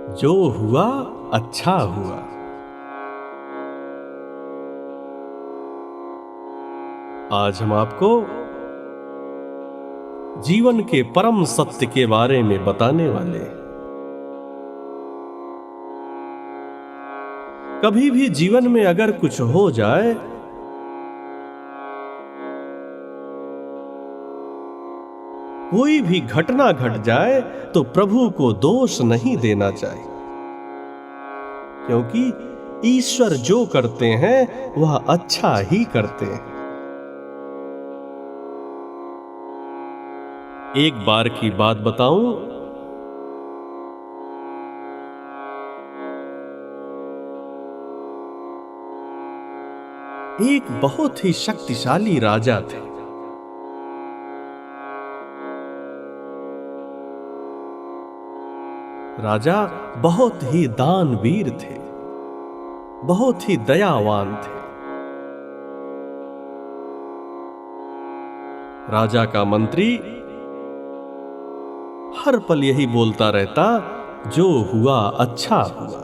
जो हुआ अच्छा हुआ। आज हम आपको जीवन के परम सत्य के बारे में बताने वाले हैं। कभी भी जीवन में अगर कुछ हो जाए कोई भी घटना घट जाए तो प्रभु को दोष नहीं देना चाहिए, क्योंकि ईश्वर जो करते हैं वह अच्छा ही करते हैं। एक बार की बात बताऊं, एक बहुत ही शक्तिशाली राजा थे। राजा बहुत ही दानवीर थे, बहुत ही दयावान थे। राजा का मंत्री हर पल यही बोलता रहता, जो हुआ अच्छा हुआ।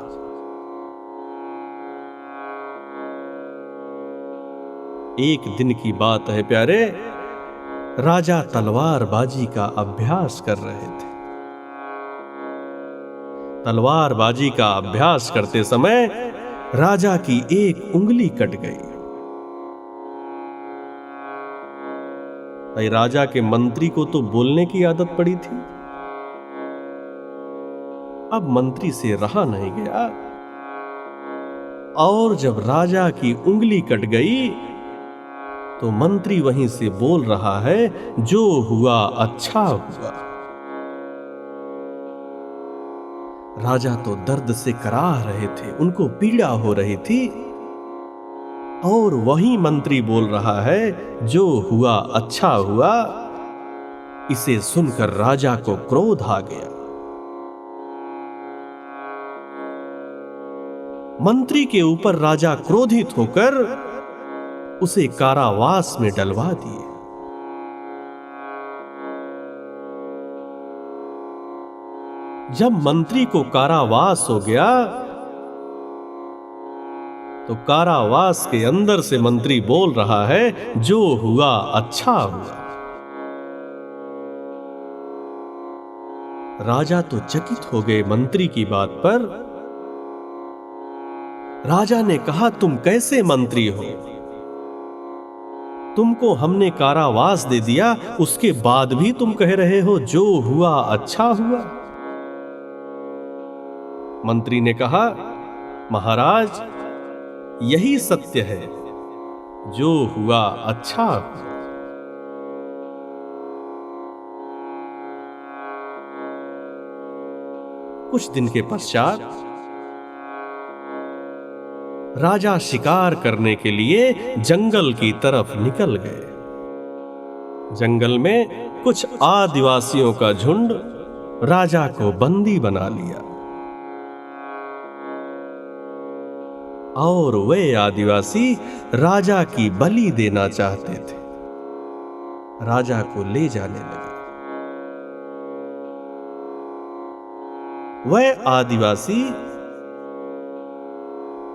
एक दिन की बात है प्यारे, राजा तलवारबाजी का अभ्यास कर रहे थे। तलवारबाजी का अभ्यास करते समय राजा की एक उंगली कट गई। भाई, राजा के मंत्री को तो बोलने की आदत पड़ी थी। अब मंत्री से रहा नहीं गया, और जब राजा की उंगली कट गई तो मंत्री वहीं से बोल रहा है, जो हुआ अच्छा हुआ। राजा तो दर्द से कराह रहे थे, उनको पीड़ा हो रही थी, और वही मंत्री बोल रहा है, जो हुआ अच्छा हुआ। इसे सुनकर राजा को क्रोध आ गया। मंत्री के ऊपर राजा क्रोधित होकर उसे कारावास में डलवा दिए। जब मंत्री को कारावास हो गया तो कारावास के अंदर से मंत्री बोल रहा है, जो हुआ अच्छा हुआ। राजा तो चकित हो गए मंत्री की बात पर। राजा ने कहा, तुम कैसे मंत्री हो? तुमको हमने कारावास दे दिया, उसके बाद भी तुम कह रहे हो जो हुआ अच्छा हुआ। मंत्री ने कहा, महाराज, यही सत्य है, जो हुआ अच्छा हुआ। कुछ दिन के पश्चात राजा शिकार करने के लिए जंगल की तरफ निकल गए। जंगल में कुछ आदिवासियों का झुंड राजा को बंदी बना लिया, और वे आदिवासी राजा की बलि देना चाहते थे। राजा को ले जाने लगे। वह आदिवासी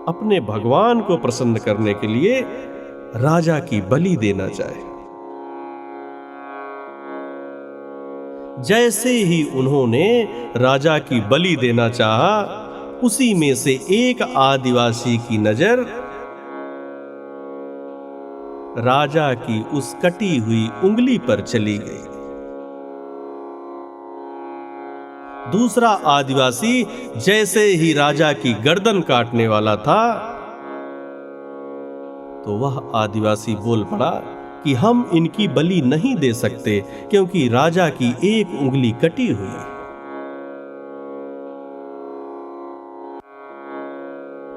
अपने भगवान को प्रसन्न करने के लिए राजा की बलि देना चाहे। जैसे ही उन्होंने राजा की बलि देना चाहा, उसी में से एक आदिवासी की नजर राजा की उस कटी हुई उंगली पर चली गई। दूसरा आदिवासी जैसे ही राजा की गर्दन काटने वाला था, तो वह आदिवासी बोल पड़ा कि हम इनकी बलि नहीं दे सकते, क्योंकि राजा की एक उंगली कटी हुई है।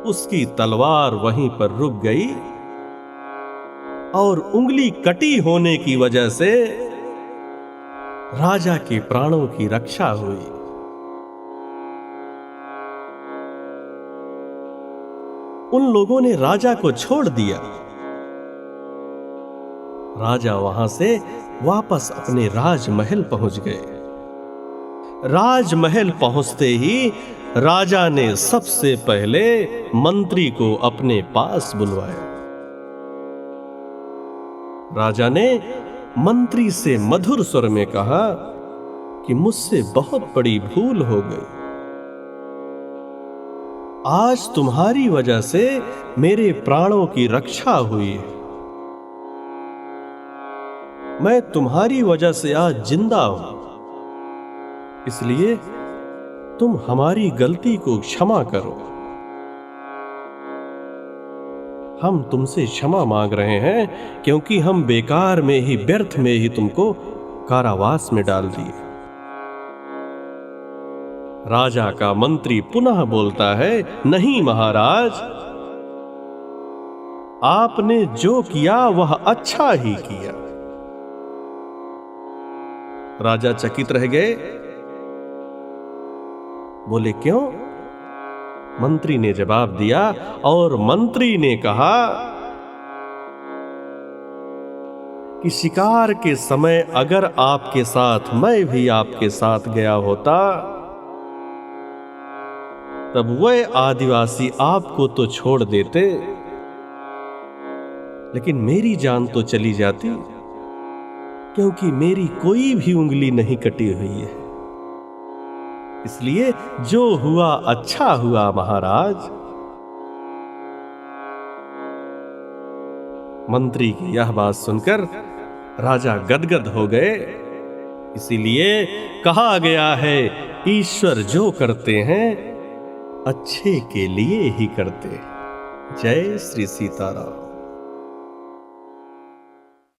उसकी तलवार वहीं पर रुक गई, और उंगली कटी होने की वजह से राजा के प्राणों की रक्षा हुई। उन लोगों ने राजा को छोड़ दिया। राजा वहां से वापस अपने राजमहल पहुंच गए। राजमहल पहुंचते ही राजा ने सबसे पहले मंत्री को अपने पास बुलवाया। राजा ने मंत्री से मधुर स्वर में कहा कि मुझसे बहुत बड़ी भूल हो गई। आज तुम्हारी वजह से मेरे प्राणों की रक्षा हुई है। मैं तुम्हारी वजह से आज जिंदा हूं, इसलिए तुम हमारी गलती को क्षमा करो। हम तुमसे क्षमा मांग रहे हैं क्योंकि हम बेकार में ही, व्यर्थ में ही तुमको कारावास में डाल दिए। राजा का मंत्री पुनः बोलता है, नहीं महाराज, आपने जो किया वह अच्छा ही किया। राजा चकित रह गए, बोले क्यों? मंत्री ने जवाब दिया और मंत्री ने कहा कि शिकार के समय अगर आपके साथ मैं भी आपके साथ गया होता, तब वह आदिवासी आपको तो छोड़ देते, लेकिन मेरी जान तो चली जाती, क्योंकि मेरी कोई भी उंगली नहीं कटी हुई है। इसलिए जो हुआ अच्छा हुआ महाराज। मंत्री की यह बात सुनकर राजा गदगद हो गए। इसीलिए कहा गया है, ईश्वर जो करते हैं अच्छे के लिए ही करते। जय श्री सीताराम।